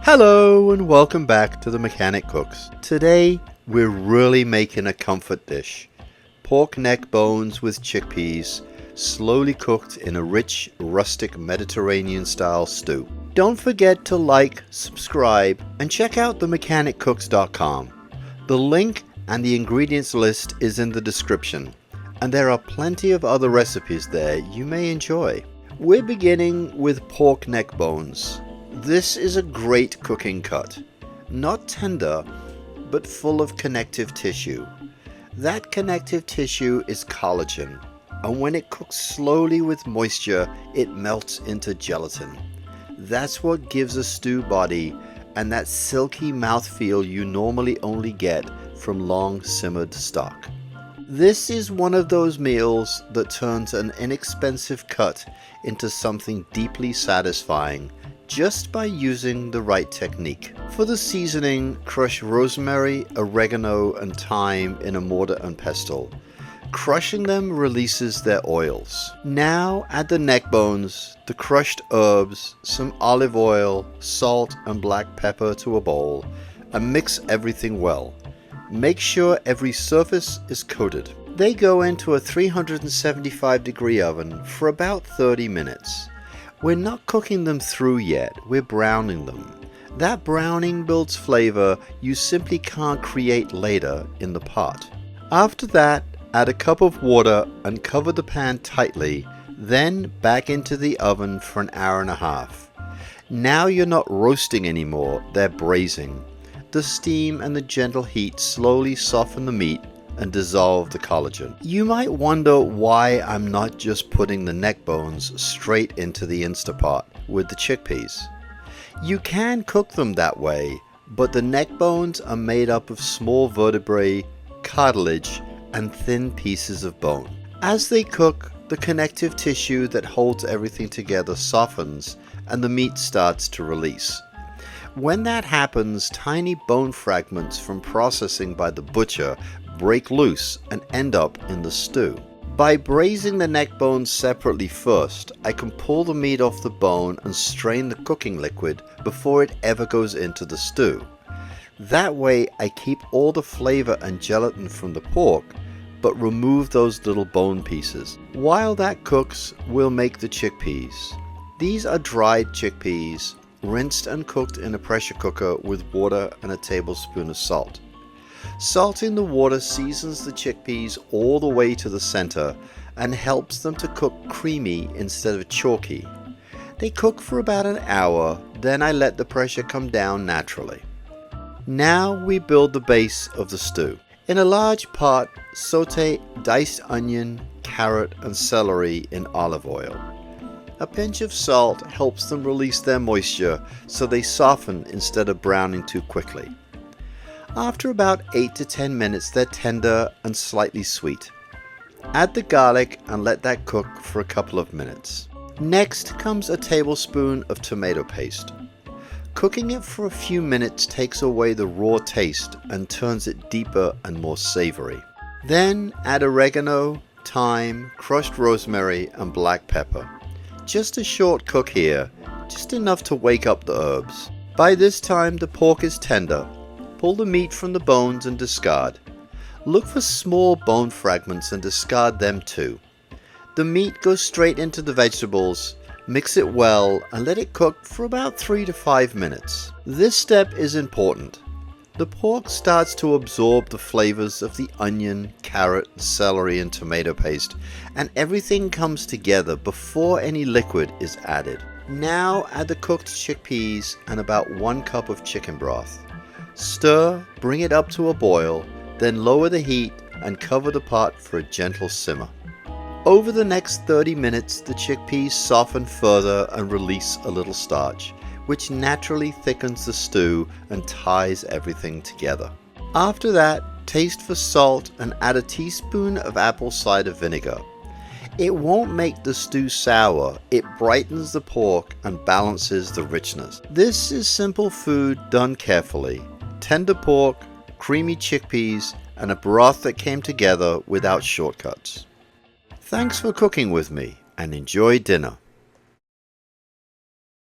Hello and welcome back to the Mechanic Cooks. Today we're really making a comfort dish. Pork neck bones with chickpeas, slowly cooked in a rich, rustic Mediterranean style stew. Don't forget to like, subscribe, and check out themechaniccooks.com. The link and the ingredients list is in the description, and there are plenty of other recipes there you may enjoy. We're beginning with pork neck bones. This is a great cooking cut. Not tender, but full of connective tissue. That connective tissue is collagen, and when it cooks slowly with moisture, it melts into gelatin. That's what gives a stew body and that silky mouthfeel you normally only get from long simmered stock. This is one of those meals that turns an inexpensive cut into something deeply satisfying just by using the right technique. For the seasoning, crush rosemary, oregano, and thyme in a mortar and pestle. Crushing them releases their oils. Now add the neck bones, the crushed herbs, some olive oil, salt, and black pepper to a bowl, and mix everything well. Make sure every surface is coated. They go into a 375-degree oven for about 30 minutes. We're not cooking them through yet, we're browning them. That browning builds flavor you simply can't create later in the pot. After that, add a cup of water and cover the pan tightly, then back into the oven for an hour and a half. Now you're not roasting anymore, they're braising. The steam and the gentle heat slowly soften the meat and dissolve the collagen. You might wonder why I'm not just putting the neck bones straight into the Instapot with the chickpeas. You can cook them that way, but the neck bones are made up of small vertebrae, cartilage, and thin pieces of bone. As they cook, the connective tissue that holds everything together softens and the meat starts to release. When that happens, tiny bone fragments from processing by the butcher break loose and end up in the stew. By braising the neck bones separately first, I can pull the meat off the bone and strain the cooking liquid before it ever goes into the stew. That way I keep all the flavor and gelatin from the pork, but remove those little bone pieces. While that cooks, we'll make the chickpeas. These are dried chickpeas, rinsed and cooked in a pressure cooker with water and a tablespoon of salt. Salting the water seasons the chickpeas all the way to the center and helps them to cook creamy instead of chalky. They cook for about an hour, then I let the pressure come down naturally. Now we build the base of the stew. In a large pot, saute diced onion, carrot, and celery in olive oil. A pinch of salt helps them release their moisture so they soften instead of browning too quickly. After about 8 to 10 minutes, they're tender and slightly sweet. Add the garlic and let that cook for a couple of minutes. Next comes a tablespoon of tomato paste. Cooking it for a few minutes takes away the raw taste and turns it deeper and more savory. Then add oregano, thyme, crushed rosemary, and black pepper. Just a short cook here, just enough to wake up the herbs. By this time the pork is tender. Pull the meat from the bones and discard. Look for small bone fragments and discard them too. The meat goes straight into the vegetables, mix it well and let it cook for about 3 to 5 minutes. This step is important. The pork starts to absorb the flavors of the onion, carrot, celery, and tomato paste, and everything comes together before any liquid is added. Now add the cooked chickpeas and about 1 cup of chicken broth. Stir, bring it up to a boil, then lower the heat and cover the pot for a gentle simmer. Over the next 30 minutes, the chickpeas soften further and release a little starch, which naturally thickens the stew and ties everything together. After that, taste for salt and add a teaspoon of apple cider vinegar. It won't make the stew sour, it brightens the pork and balances the richness. This is simple food done carefully. Tender pork, creamy chickpeas, and a broth that came together without shortcuts. Thanks for cooking with me and enjoy dinner.